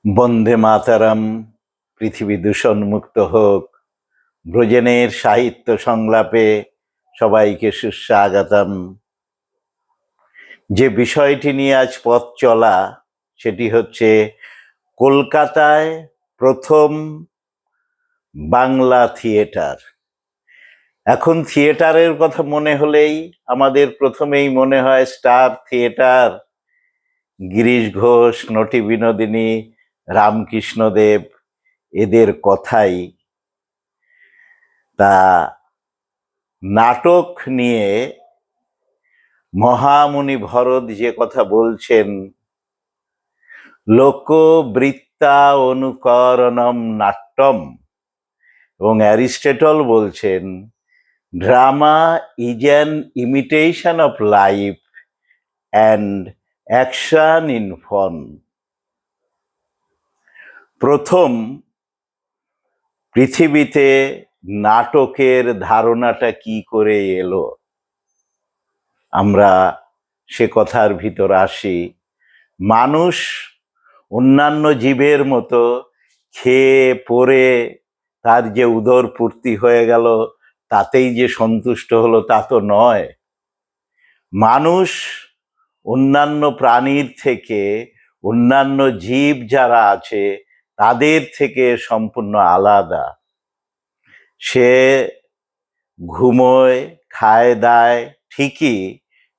বন্দে মাতরম। পৃথিবী দূষণমুক্ত হোক। ব্রজেনের সাহিত্য সংলাপে সবাইকে সুস্বাগতম। যে বিষয়টি নিয়ে আজ পথ চলা সেটি হচ্ছে কলকাতায় প্রথম বাংলা থিয়েটার। এখন থিয়েটারের কথা মনে হলেই আমাদের প্রথমেই মনে হয় স্টার থিয়েটার, গিরিশ ঘোষ, নটি বিনোদিনী, রামকৃষ্ণ দেব, এদের কথাই। তা নাটক নিয়ে মহামুনি ভরত যে কথা বলছেন, লোকবৃত্তা অনুকরণম নাট্যম, এবং অ্যারিস্টটল বলছেন drama is an imitation of life and action in form. প্রথম পৃথিবীতে নাটকের ধারণাটা কি করে এলো, আমরা সে কথার ভিতর আসি। মানুষ অন্যান্য জীবের মতো খেয়ে পরে তার যে উদর পূর্তি হয়ে গেল তাতেই যে সন্তুষ্ট হলো তা তো নয়। মানুষ অন্যান্য প্রাণীর থেকে, অন্যান্য জীব যারা আছে তাদের থেকে সম্পূর্ণ আলাদা। সে ঘুমোয়, খায় দায় ঠিকই,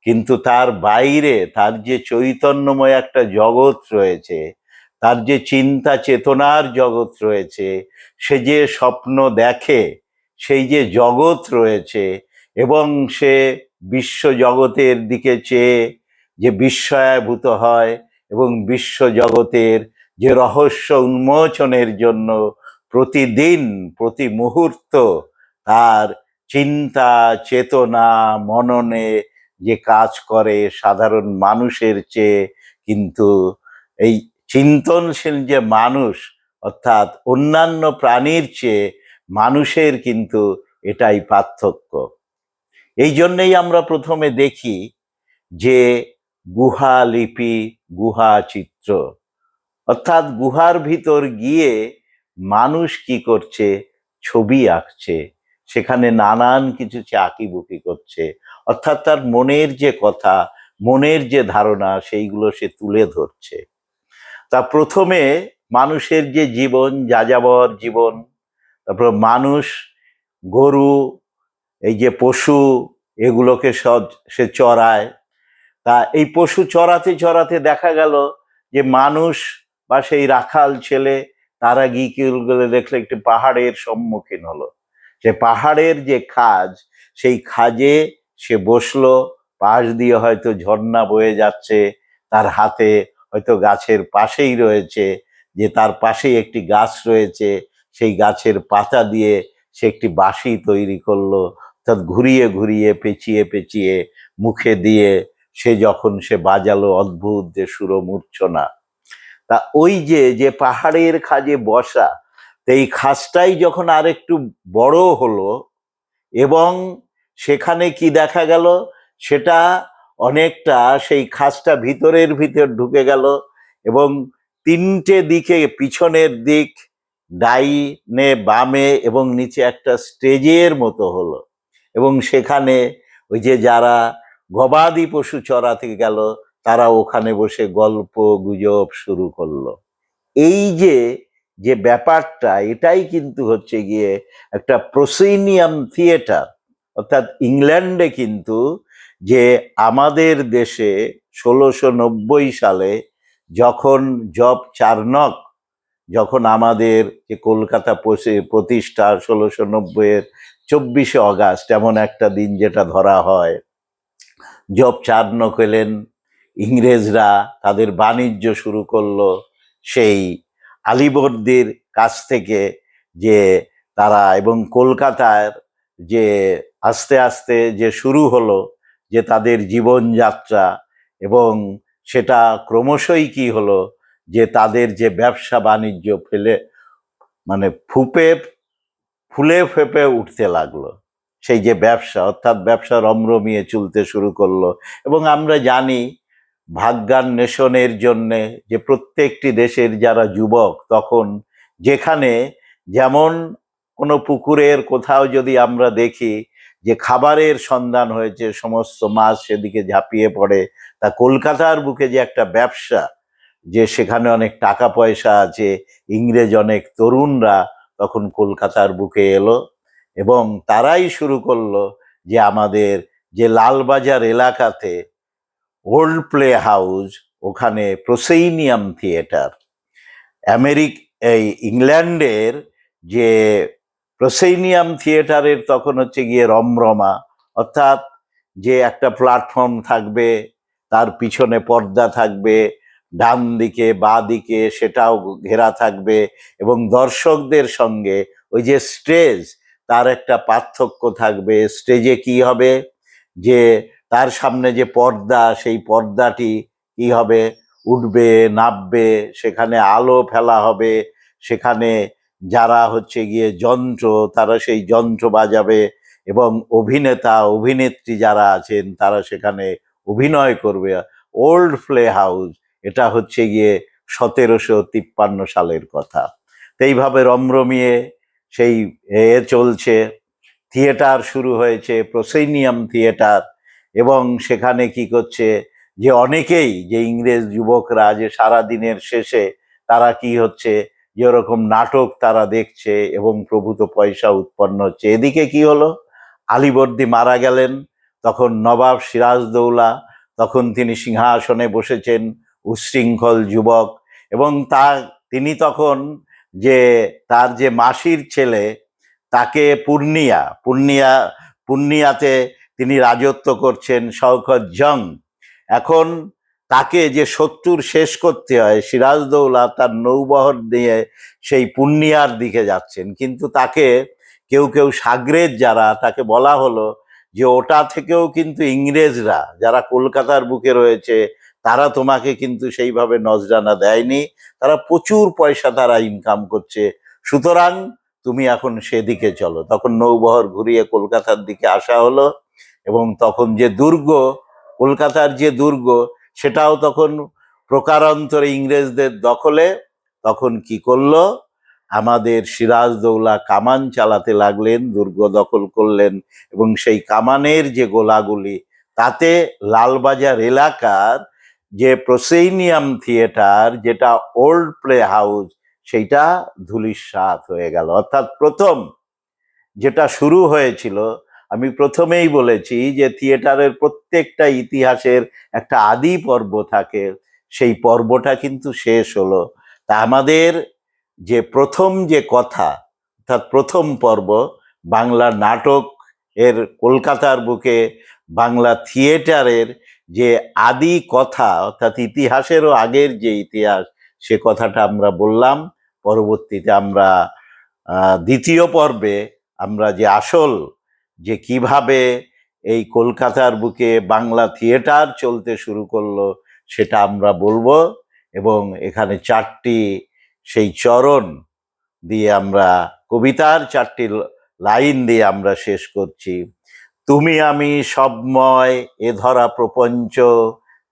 কিন্তু তার বাইরে তার যে চৈতন্যময় একটা জগৎ রয়েছে, তার যে চিন্তা চেতনার জগৎ রয়েছে, সে যে স্বপ্ন দেখে, সেই যে জগৎ রয়েছে, এবং সে বিশ্ব জগতের দিকে চেয়ে যে বিস্ময়াভূত হয় এবং বিশ্ব জগতের যে রহস্য উন্মোচনের জন্য প্রতিদিন প্রতি মুহূর্ত তার চিন্তা চেতনা মননে যে কাজ করে, সাধারণ মানুষের চেয়ে কিন্তু এই চিন্তনশীল যে মানুষ, অর্থাৎ অন্যান্য প্রাণীর চেয়ে মানুষের কিন্তু এটাই পার্থক্য। এই জন্যেই আমরা প্রথমে দেখি যে গুহা লিপি, গুহা চিত্র, অর্থাৎ গুহার ভিতর গিয়ে মানুষ কি করছে, ছবি আঁকছে, সেখানে নানান কিছু আঁকিবুকি করছে, অর্থাৎ তার মনের যে কথা, মনের যে ধারণা, সেইগুলো সে তুলে ধরছে। তা প্রথমে মানুষের যে জীবন, যাযাবর জীবন, তারপর মানুষ, গরু, এই যে পশু, এগুলোকে সে চড়ায়। তা এই পশু চড়াতে চড়াতে দেখা গেল যে মানুষ বা সেই রাখাল ছেলে তারা গিয়ে কি দেখলে একটি পাহাড়ের সম্মুখীন হলো। সে পাহাড়ের যে খাজ, সেই খাজে সে বসলো, পাশ দিয়ে হয়তো ঝর্ণা বয়ে যাচ্ছে, তার হাতে হয়তো গাছের পাশেই রয়েছে, যে তার পাশেই একটি গাছ রয়েছে, সেই গাছের পাতা দিয়ে সে একটি বাঁশি তৈরি করলো, অর্থাৎ ঘুরিয়ে ঘুরিয়ে পেঁচিয়ে পেঁচিয়ে মুখে দিয়ে সে বাজালো অদ্ভুত যে সুরমূর্ছনা। তা ওই যে পাহাড়ের খাজে বসা, এই খাজটাই যখন আর একটু বড় হলো এবং সেখানে কি দেখা গেল, সেটা অনেকটা সেই খাজটা ভিতরের ভিতর ঢুকে গেল এবং তিনটে দিকে, পিছনের দিক, ডাইনে বামে এবং নিচে একটা স্টেজের মতো হলো, এবং সেখানে ওই যে যারা গবাদি পশু চড়াতে গেল তারা ওখানে বসে গল্প গুজব শুরু করলো। এই যে যে ব্যাপারটা, এটাই কিন্তু হচ্ছে গিয়ে একটা প্রসিনিয়াম থিয়েটার। অর্থাৎ ইংল্যান্ডে কিন্তু, যে আমাদের দেশে 1690 সালে যখন জব চার্নক, যখন আমাদের যে কলকাতা প্রতিষ্ঠা 1690-এর 24শে অগাস্ট, এমন একটা দিন যেটা ধরা হয়, জব চার্নক এলেন, ইংরেজরা তাদের বাণিজ্য শুরু করলো সেই আলীবর্দীর কাছ থেকে, যে তারা, এবং কলকাতার যে আস্তে আস্তে যে শুরু হলো যে তাদের জীবনযাত্রা, এবং সেটা ক্রমশই কি হলো, যে তাদের যে ব্যবসা বাণিজ্য ফুলে ফেপে উঠতে লাগলো। সেই যে ব্যবসা, অর্থাৎ ব্যবসা রমরমিয়ে চলতে শুরু করলো। এবং আমরা জানি ভাগ্যান্বেষণের জন্যে, যে প্রত্যেকটি দেশের যারা যুবক তখন, যেখানে যেমন কোনো পুকুরের কোথাও যদি আমরা দেখি যে খাবারের সন্ধান হয়েছে, সমস্ত মাছ সেদিকে ঝাঁপিয়ে পড়ে। তা কলকাতার বুকে যে একটা ব্যবসা, যে সেখানে অনেক টাকা পয়সা আছে, ইংরেজ অনেক তরুণরা তখন কলকাতার বুকে এলো এবং তারাই শুরু করলো যে আমাদের যে লালবাজার এলাকাতে ওল্ড প্লে হাউস, ওখানে প্রোসেইনিয়াম থিয়েটার, এই ইংল্যান্ডের যে প্রোসেইনিয়াম থিয়েটারের তখন হচ্ছে গিয়ে রমরমা, অর্থাৎ যে একটা প্ল্যাটফর্ম থাকবে, তার পিছনে পর্দা থাকবে, ডান দিকে বা দিকে সেটাও ঘেরা থাকবে, এবং দর্শকদের সঙ্গে ওই যে স্টেজ, তার একটা পার্থক্য থাকবে। স্টেজে কি হবে, যে তার সামনে যে পর্দা, সেই পর্দাটি কি হবে, উঠবে নামবে, সেখানে আলো ফেলা হবে, সেখানে যারা হচ্ছে গিয়ে যন্ত্র, তারা সেই যন্ত্র বাজাবে, এবং অভিনেতা অভিনেত্রী যারা আছেন তারা সেখানে অভিনয় করবে। ওল্ড প্লে হাউস, এটা হচ্ছে গিয়ে 1753 সালের কথা। তো এইভাবে রমরমিয়ে সেই চলছে, থিয়েটার শুরু হয়েছে, প্রোসেনিয়াম থিয়েটার। এবং সেখানে কি করছে, যে অনেকেই, যে ইংরেজ যুবকরা, যে সারা দিনের শেষে তারা কি হচ্ছে, যে ওরকম নাটক তারা দেখছে এবং প্রভূত পয়সা উৎপন্ন হচ্ছে। এদিকে কি হলো, আলীবর্দী মারা গেলেন, তখন নবাব সিরাজদৌলা, তখন তিনি সিংহাসনে বসেছেন, উচ্ছৃঙ্খল যুবক, এবং তিনি তখন যে তার যে মাসির ছেলে, তাকে পূর্ণিয়াতে তিনি রাজত্ব করছেন, শওকত জং। এখন তাকে যে শত্রুর শেষ করতে হয়, সিরাজদৌলা তার নৌবহর দিয়ে সেই পূর্ণিয়ার দিকে যাচ্ছেন, কিন্তু তাকে কেউ কেউ সাগরেদ যারা, তাকে বলা হলো যে ওটা থেকেও কিন্তু ইংরেজরা যারা কলকাতার বুকে রয়েছে, তারা তোমাকে কিন্তু সেইভাবে নজরানা দেয়নি, তারা প্রচুর পয়সা তারা ইনকাম করছে, সুতরাং তুমি এখন সেদিকে চলো। তখন নৌবহর ঘুরিয়ে কলকাতার দিকে আসা হলো, এবং তখন যে দুর্গ, কলকাতার যে দুর্গ, সেটাও তখন প্রকারান্তরে ইংরেজদের দখলে। তখন কি করলো, আমাদের সিরাজদৌলা কামান চালাতে লাগলেন, দুর্গ দখল করলেন, এবং সেই কামানের যে গোলাগুলি, তাতে লালবাজার এলাকার যে প্রোসেনিয়াম থিয়েটার, যেটা ওল্ড প্লে হাউস, সেইটা ধূলিসাৎ হয়ে গেল। অর্থাৎ প্রথম যেটা শুরু হয়েছিল, আমি প্রথমেই বলেছি যে থিয়েটারের প্রত্যেকটা ইতিহাসের একটা আদি পর্ব থাকে, সেই পর্বটা কিন্তু শেষ হলো। তা আমাদের যে প্রথম যে কথা, অর্থাৎ প্রথম পর্ব, বাংলা নাটক এর, কলকাতার বুকে বাংলা থিয়েটারের যে আদি কথা, অর্থাৎ ইতিহাসেরও আগের যে ইতিহাস, সে কথাটা আমরা বললাম। পরবর্তীতে আমরা দ্বিতীয় পর্বে আমরা যে আসল, যে কিভাবে এই কলকাতার বুকে বাংলা থিয়েটার চলতে শুরু করলো, সেটা আমরা বলবো। এবং এখানে 4টি সেই চরণ দিয়ে আমরা, কবিতার 4টি লাইন দিয়ে আমরা শেষ করছি। তুমি আমি সবময় এ ধরা প্রপঞ্চ,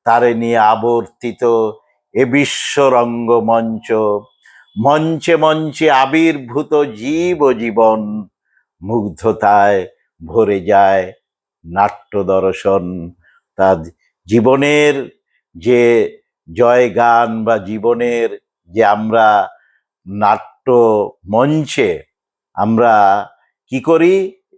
তারে নিয়ে আবর্তিত এ বিশ্ব রঙ্গমঞ্চ, মঞ্চে মঞ্চে আবির্ভূত জীব ও জীবন, মুগ্ধতায় ভরে যায় নাট্য দর্শন। তা জীবনের যে জয় গান, বা জীবনের যে আমরা নাট্য মঞ্চে আমরা কি করি,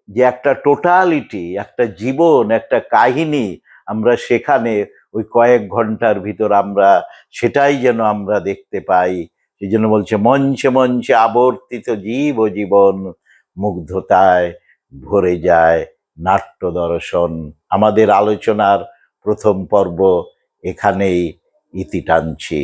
যে একটা টোটালিটি, একটা জীবন, একটা কাহিনী আমরা সেখানে ওই কয়েক ঘন্টার ভিতর আমরা সেটাই যেন আমরা দেখতে পাই। সেই জন্য বলছে, মঞ্চে মঞ্চে আবর্তিত জীব ও জীবন, মুগ্ধতায় ভরে যায় নাট্য দর্শন। আমাদের আলোচনার প্রথম পর্ব এখানেই ইতি টানছি।